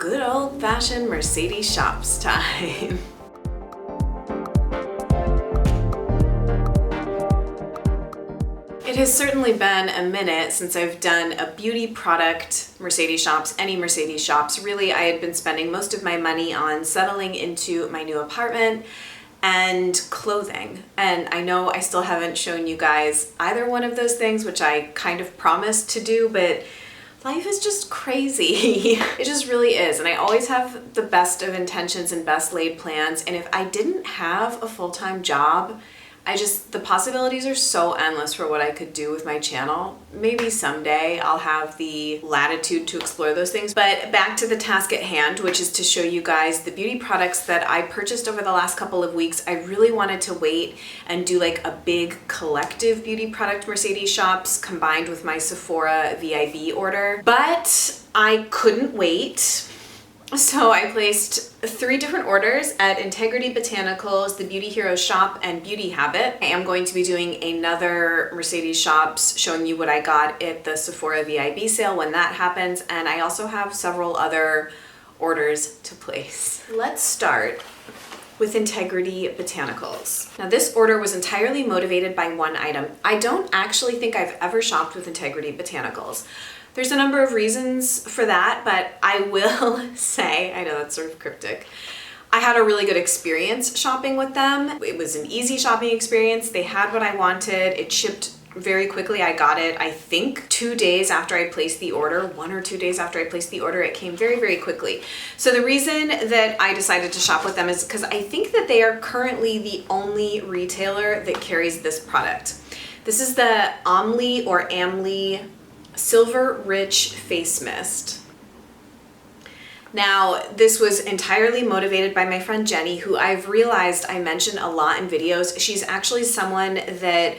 good old-fashioned Mercedes shops time. It has certainly been a minute since I've done a beauty product Mercedes shops, any Mercedes shops. Really, I had been spending most of my money on settling into my new apartment and clothing. And I know I still haven't shown you guys either one of those things, which I kind of promised to do, but life is just crazy. It just really is. And I always have the best of intentions and best laid plans. And if I didn't have a full-time job, the possibilities are so endless for what I could do with my channel. Maybe someday I'll have the latitude to explore those things. But back to the task at hand, which is to show you guys the beauty products that I purchased over the last couple of weeks. I really wanted to wait and do like a big collective beauty product Mercedes shops combined with my Sephora VIB order. But I couldn't wait. So I placed 3 different orders at Integrity Botanicals, the Beauty Hero Shop, and Beauty Habit. I am going to be doing another Mercedes shops showing you what I got at the Sephora VIB sale when that happens, and I also have several other orders to place. Let's start with Integrity Botanicals. Now this order was entirely motivated by one item. I don't actually think I've ever shopped with Integrity Botanicals. There's a number of reasons for that, but I will say, I know that's sort of cryptic, I had a really good experience shopping with them. It was an easy shopping experience. They had what I wanted. It shipped very quickly. I got it, I think, 2 days after I placed the order, 1 or 2 days after I placed the order. It came very, very quickly. So the reason that I decided to shop with them is because I think that they are currently the only retailer that carries this product. This is the Amli or Amli Silver Rich Face Mist. Now, this was entirely motivated by my friend Jenny, who I've realized I mention a lot in videos. She's actually someone that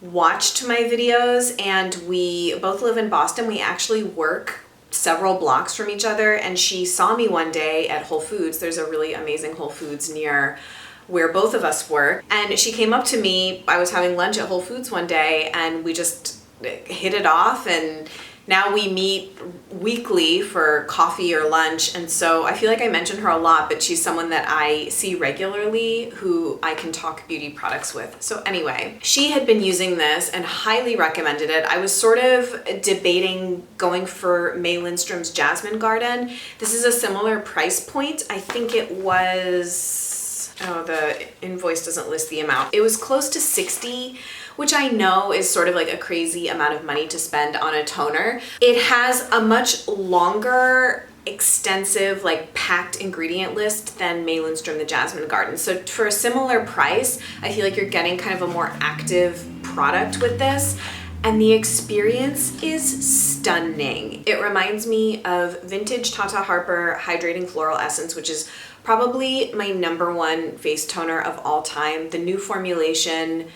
watched my videos, and we both live in Boston. We actually work several blocks from each other, and she saw me one day at Whole Foods. There's a really amazing Whole Foods near where both of us work. And she came up to me. I was having lunch at Whole Foods one day, and we just hit it off, and now we meet weekly for coffee or lunch. And so I feel like I mention her a lot, but she's someone that I see regularly who I can talk beauty products with. So anyway, she had been using this and highly recommended it. I was sort of debating going for May Lindstrom's Jasmine Garden. This is a similar price point. I think it was, oh, the invoice doesn't list the amount. It was close to $60, which I know is sort of like a crazy amount of money to spend on a toner. It has a much longer, extensive, like packed ingredient list than May Lindstrom the Jasmine Garden. So for a similar price, I feel like you're getting kind of a more active product with this. And the experience is stunning. It reminds me of vintage Tata Harper Hydrating Floral Essence, which is probably my #1 face toner of all time. The new formulation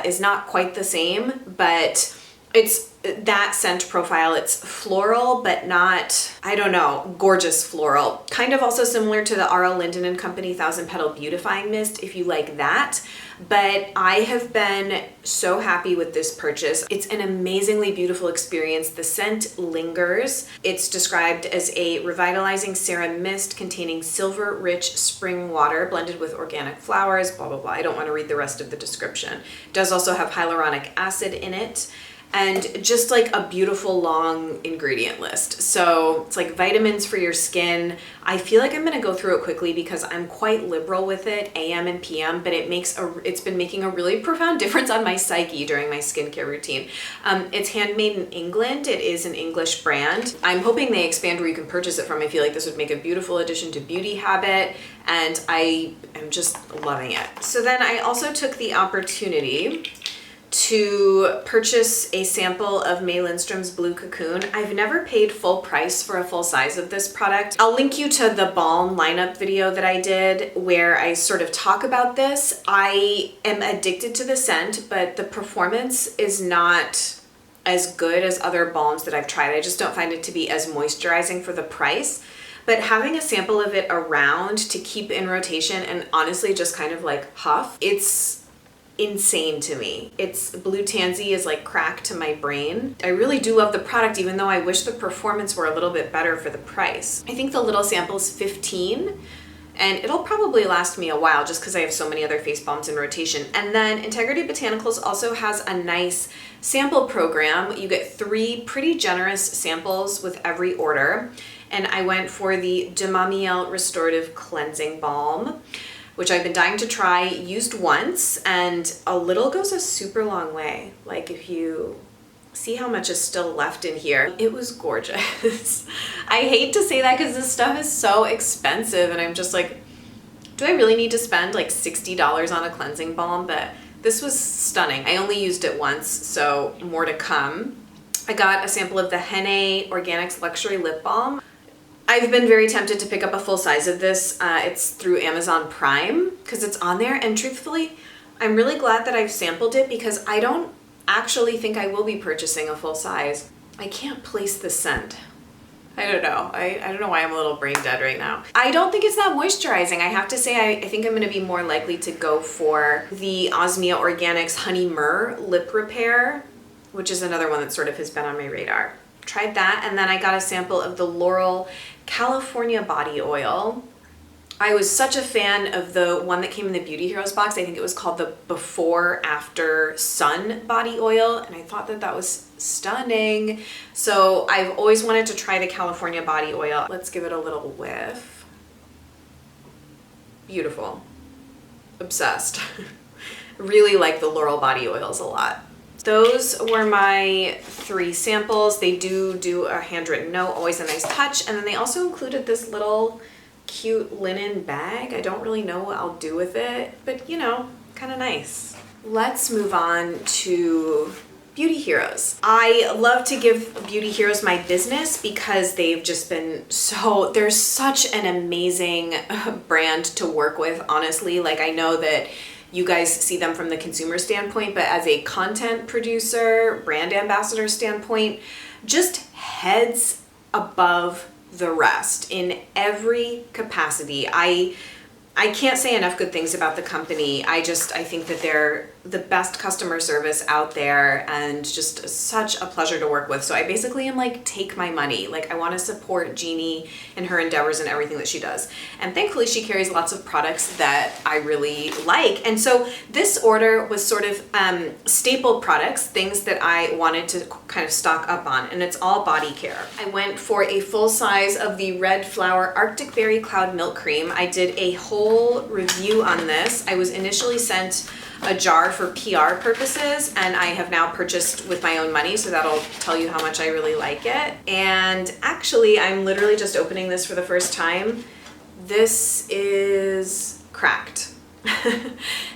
is not quite the same, but it's that scent profile. It's floral, but not, I don't know, gorgeous floral. Kind of also similar to the R.L. Linden & Company 1000 Petal Beautifying Mist, if you like that. But I have been so happy with this purchase. It's an amazingly beautiful experience. The scent lingers. It's described as a revitalizing serum mist containing silver rich spring water blended with organic flowers, blah, blah, blah. I don't want to read the rest of the description. It does also have hyaluronic acid in it, and just like a beautiful long ingredient list. So it's like vitamins for your skin. I feel like I'm gonna go through it quickly because I'm quite liberal with it, AM and PM, but it's been making a really profound difference on my psyche during my skincare routine. It's handmade in England. It is an English brand. I'm hoping they expand where you can purchase it from. I feel like this would make a beautiful addition to Beauty Habit, and I am just loving it. So then I also took the opportunity to purchase a sample of May Lindstrom's Blue Cocoon. I've never paid full price for a full size of this product. I'll link you to the balm lineup video that I did where I sort of talk about this. I am addicted to the scent, but the performance is not as good as other balms that I've tried. I just don't find it to be as moisturizing for the price. But having a sample of it around to keep in rotation and honestly just kind of like huff, it's insane to me. It's blue tansy is like crack to my brain. I really do love the product, even though I wish the performance were a little bit better for the price. I think the little sample is 15, and it'll probably last me a while just because I have so many other face balms in rotation. And then Integrity Botanicals also has a nice sample program. You get 3 pretty generous samples with every order. And I went for the De Mamiel Restorative Cleansing Balm, which I've been dying to try, used once, and a little goes a super long way. Like if you see how much is still left in here, it was gorgeous. I hate to say that because this stuff is so expensive and I'm just like, do I really need to spend like $60 on a cleansing balm? But this was stunning. I only used it once, so more to come. I got a sample of the Henne Organics Luxury Lip Balm. I've been very tempted to pick up a full size of this. It's through Amazon Prime because it's on there, and truthfully, I'm really glad that I've sampled it because I don't actually think I will be purchasing a full size. I can't place the scent. I don't know. I don't know why I'm a little brain dead right now. I don't think it's that moisturizing. I have to say, I think I'm gonna be more likely to go for the Osmia Organics Honey Myrrh Lip Repair, which is another one that sort of has been on my radar. Tried that, and then I got a sample of the Laurel California Body Oil. I was such a fan of the one that came in the Beauty Heroes box. I think it was called the Before After Sun Body Oil, and I thought that that was stunning. So I've always wanted to try the California Body Oil. Let's give it a little whiff. Beautiful. Obsessed. Really like the Laurel Body Oils a lot. Those were my 3 samples. They do a handwritten note, always a nice touch. And then they also included this little cute linen bag. I don't really know what I'll do with it, but you know, kind of nice. Let's move on to Beauty Heroes. I love to give Beauty Heroes my business because they've just been they're such an amazing brand to work with, honestly. Like, I know that you guys see them from the consumer standpoint, but as a content producer, brand ambassador standpoint, just heads above the rest in every capacity. I can't say enough good things about the company. I think that they're the best customer service out there and just such a pleasure to work with. So I basically am like, take my money. Like, I want to support Jeannie in her endeavors and everything that she does. And thankfully she carries lots of products that I really like. And so this order was sort of staple products, things that I wanted to kind of stock up on, and it's all body care. I went for a full size of the Red Flower Arctic Berry Cloud Milk Cream. I did a whole review on this. I was initially sent a jar for PR purposes, and I have now purchased with my own money, so that'll tell you how much I really like it. And actually, I'm literally just opening this for the first time. This is cracked.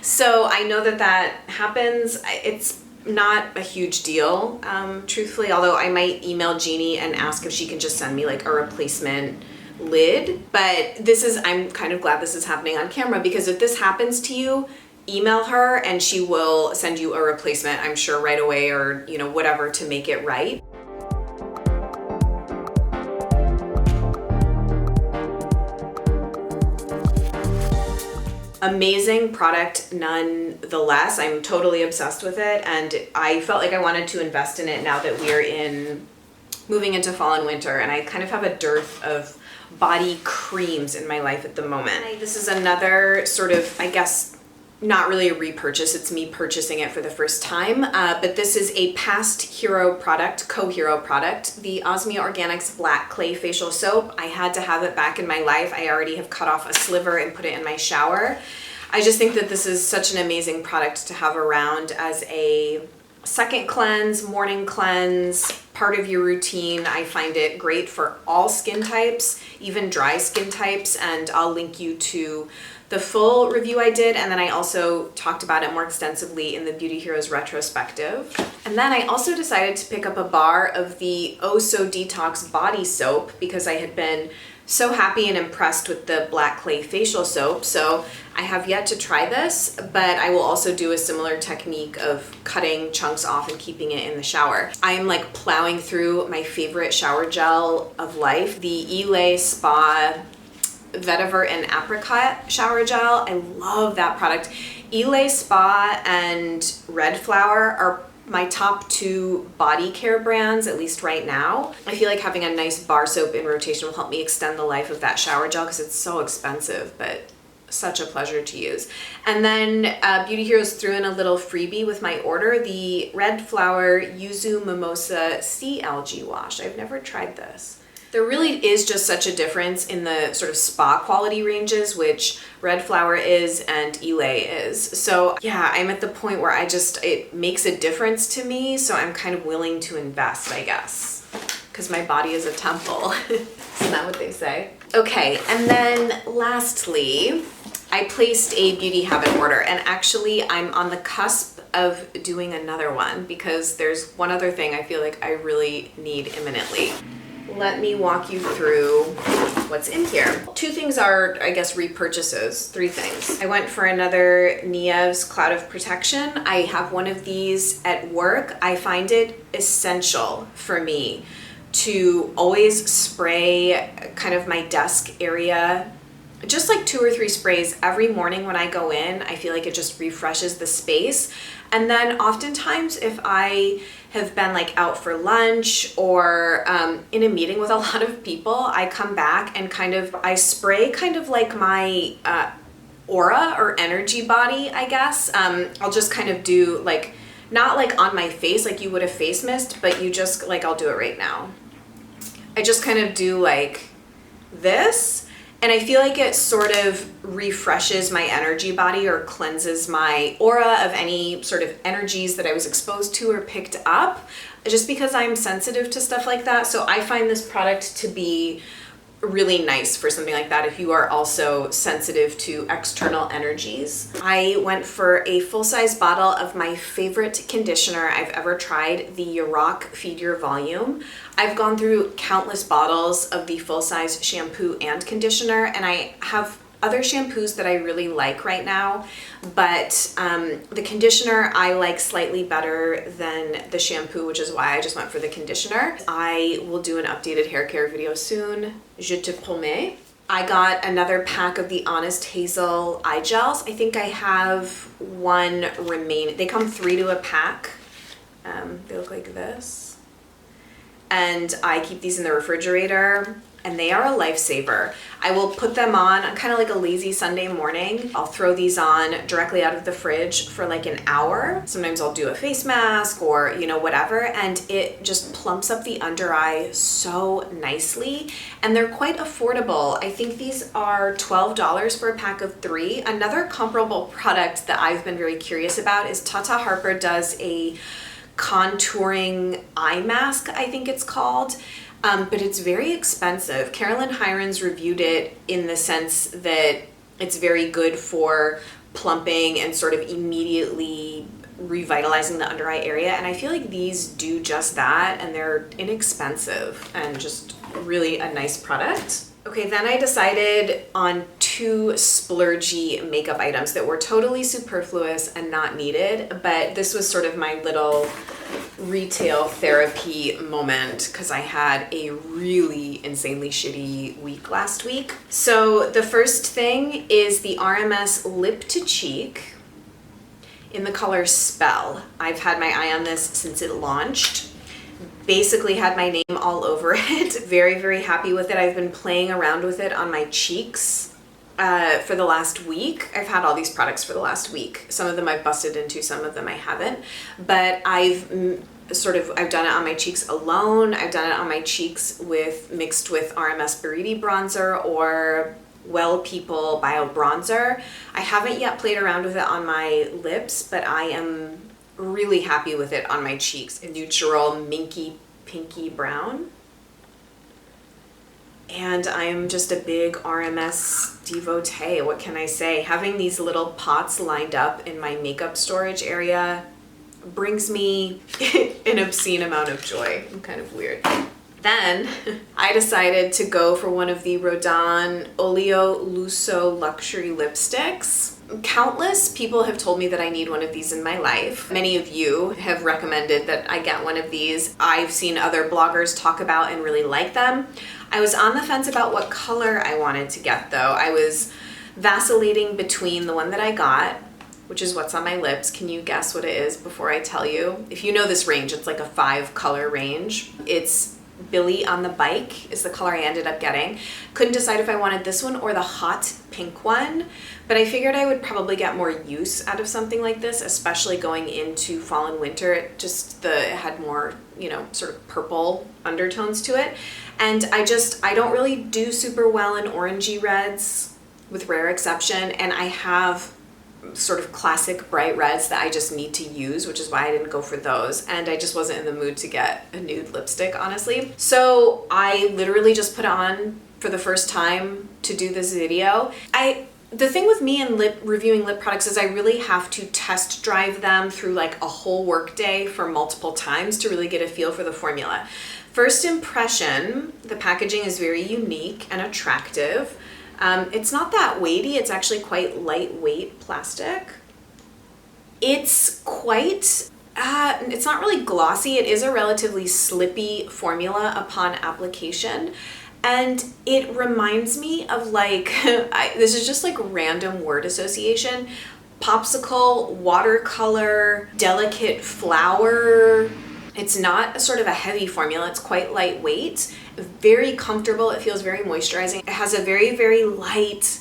So I know that that happens. It's not a huge deal, truthfully, although I might email Jeannie and ask if she can just send me like a replacement lid. But I'm kind of glad this is happening on camera, because if this happens to you, email her and she will send you a replacement, I'm sure, right away, or you know, whatever, to make it right. Amazing product nonetheless. I'm totally obsessed with it, and I felt like I wanted to invest in it now that we're moving into fall and winter, and I kind of have a dearth of body creams in my life at the moment. This is another sort of, I guess, not really a repurchase, it's me purchasing it for the first time, but this is a past hero product, co-hero product, the Osmia Organics Black Clay Facial Soap. I had to have it back in my life. I already have cut off a sliver and put it in my shower. I just think that this is such an amazing product to have around as a second cleanse, morning cleanse, part of your routine. I find it great for all skin types, even dry skin types, and I'll link you to the full review I did, and then I also talked about it more extensively in the Beauty Heroes retrospective. And then I also decided to pick up a bar of the Oh So Detox body soap because I had been so happy and impressed with the Black Clay Facial Soap. So I have yet to try this, but I will also do a similar technique of cutting chunks off and keeping it in the shower. I am like plowing through my favorite shower gel of life, the Elay Spa Vetiver and Apricot Shower Gel. I love that product. Elay Spa and Red Flower are my top 2 body care brands, at least right now. I feel like having a nice bar soap in rotation will help me extend the life of that shower gel because it's so expensive, but such a pleasure to use. And then Beauty Heroes threw in a little freebie with my order, the Red Flower Yuzu Mimosa Sea Algae Wash. I've never tried this. There really is just such a difference in the sort of spa quality ranges, which Red Flower is and Elay is. So yeah, I'm at the point where it makes a difference to me, so I'm kind of willing to invest, I guess, because my body is a temple. Isn't that what they say? Okay, and then lastly, I placed a beauty habit order, and actually I'm on the cusp of doing another one because there's one other thing I feel like I really need imminently. Let me walk you through what's in here. 2 things are, I guess, repurchases. 3 things. I went for another Niev's Cloud of Protection. I have one of these at work. I find it essential for me to always spray kind of my desk area, just like 2 or 3 sprays every morning when I go in. I feel like it just refreshes the space. And then oftentimes if I have been like out for lunch or in a meeting with a lot of people, I come back and I spray kind of like my aura or energy body, I guess. I'll just kind of do like, not like on my face like you would a face mist, but you just like, I'll do it right now. I just kind of do like this. And I feel like it sort of refreshes my energy body or cleanses my aura of any sort of energies that I was exposed to or picked up, just because I'm sensitive to stuff like that. So I find this product to be really nice for something like that if you are also sensitive to external energies. I went for a full-size bottle of my favorite conditioner I've ever tried, the Yurok Feed Your Volume. I've gone through countless bottles of the full-size shampoo and conditioner, and I have other shampoos that I really like right now, but the conditioner I like slightly better than the shampoo, which is why I just went for the conditioner. I will do an updated hair care video soon. Je te promets. I got another pack of the Honest Hazel eye gels. I think I have 1 remaining. They come 3 to a pack. They look like this. And I keep these in the refrigerator, and they are a lifesaver. I will put them on kind of like a lazy Sunday morning. I'll throw these on directly out of the fridge for like an hour. Sometimes I'll do a face mask or, you know, whatever, and it just plumps up the under eye so nicely. And they're quite affordable. I think these are $12 for a pack of 3. Another comparable product that I've been very curious about is Tata Harper does a contouring eye mask, I think it's called. But it's very expensive. Carolyn Hirons reviewed it in the sense that it's very good for plumping and sort of immediately revitalizing the under eye area. And I feel like these do just that, and they're inexpensive and just really a nice product. Okay, then I decided on 2 splurgy makeup items that were totally superfluous and not needed, but this was sort of my little retail therapy moment because I had a really insanely shitty week last week. So the first thing is the RMS Lip to Cheek in the color Spell. I've had my eye on this since it launched. Basically had my name all over it. Very, very happy with it. I've been playing around with it on my cheeks for the last week. I've had all these products for the last week. Some of them I've busted into, some of them I haven't. But I've done it on my cheeks alone. I've done it on my cheeks mixed with RMS Buriti bronzer or Well People Bio bronzer. I haven't yet played around with it on my lips, but I am really happy with it on my cheeks. A neutral minky pinky brown. And I'm just a big RMS devotee. What can I say? Having these little pots lined up in my makeup storage area brings me an obscene amount of joy. I'm kind of weird. Then I decided to go for one of the Rodin Olio Lusso luxury lipsticks. Countless people have told me that I need one of these in my life. Many of you have recommended that I get one of these. I've seen other bloggers talk about and really like them. I was on the fence about what color I wanted to get though. I was vacillating between the one that I got, which is what's on my lips. Can you guess what it is before I tell you? If you know this range, it's like a 5 color range. It's Billie on the Bike is the color I ended up getting. Couldn't decide if I wanted this one or the hot pink one, but I figured I would probably get more use out of something like this, especially going into fall and winter. It had more, you know, sort of purple undertones to it. And I don't really do super well in orangey reds, with rare exception, and I have sort of classic bright reds that I just need to use, which is why I didn't go for those, and I just wasn't in the mood to get a nude lipstick, honestly. So I literally just put on for the first time to do this video. The thing with me and reviewing lip products is I really have to test drive them through like a whole work day for multiple times to really get a feel for the formula. First impression, the packaging is very unique and attractive. It's not that weighty, it's actually quite lightweight plastic. It's quite, it's not really glossy, it is a relatively slippy formula upon application. And it reminds me of like, this is just like random word association, popsicle, watercolor, delicate flower. It's not a sort of a heavy formula, it's quite lightweight, very comfortable, it feels very moisturizing. It has a very, very light,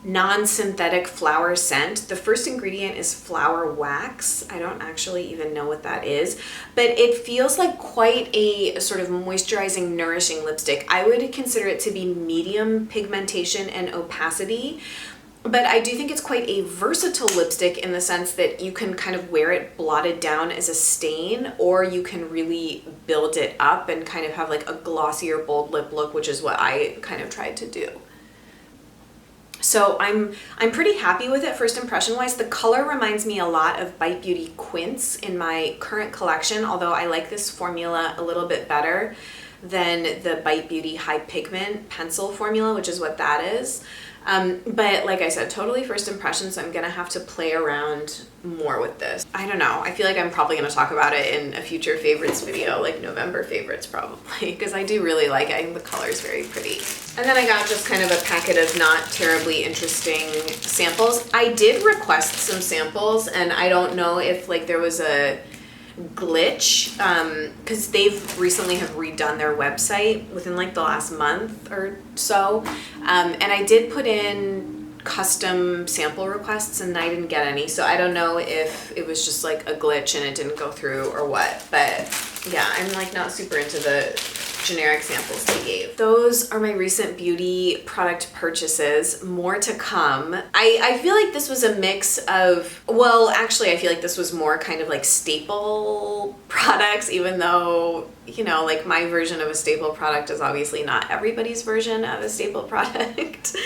non-synthetic flower scent. The first ingredient is flower wax. I don't actually even know what that is, but it feels like quite a sort of moisturizing, nourishing lipstick. I would consider it to be medium pigmentation and opacity. But I do think it's quite a versatile lipstick in the sense that you can kind of wear it blotted down as a stain, or you can really build it up and kind of have like a glossier, bold lip look, which is what I kind of tried to do. So I'm pretty happy with it first impression wise. The color reminds me a lot of Bite Beauty Quince in my current collection, although I like this formula a little bit better than the Bite Beauty High Pigment Pencil formula, which is what that is. But like I said, totally first impression, so I'm gonna have to play around more with this. I don't know, I feel like I'm probably gonna talk about it in a future favorites video, like November favorites probably, because I do really like it. I think the color is very pretty. And then I got just kind of a packet of not terribly interesting samples. I did request some samples, and I don't know if like there was a glitch, because they've recently have redone their website within like the last month or so, and I did put in custom sample requests and I didn't get any, so I don't know if it was just like a glitch and it didn't go through or what, but yeah, I'm like not super into the generic samples they gave. Those are my recent beauty product purchases. More to come. I feel like this was a mix of, well, actually I feel like this was more kind of like staple products, even though, you know, like my version of a staple product is obviously not everybody's version of a staple product.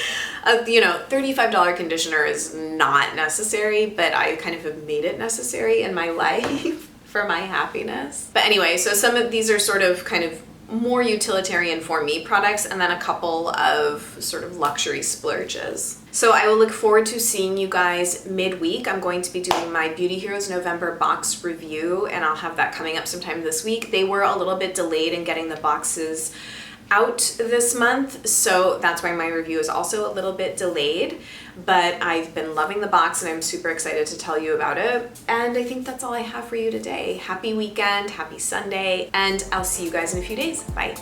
You know, $35 conditioner is not necessary, but I kind of have made it necessary in my life for my happiness. But anyway, so some of these are sort of kind of more utilitarian for me products, and then a couple of sort of luxury splurges. So I will look forward to seeing you guys midweek. I'm going to be doing my Beauty Heroes November box review, and I'll have that coming up sometime this week. They were a little bit delayed in getting the boxes out this month, so that's why my review is also a little bit delayed, but I've been loving the box and I'm super excited to tell you about it. And I think that's all I have for you today. Happy weekend, happy Sunday, and I'll see you guys in a few days. Bye.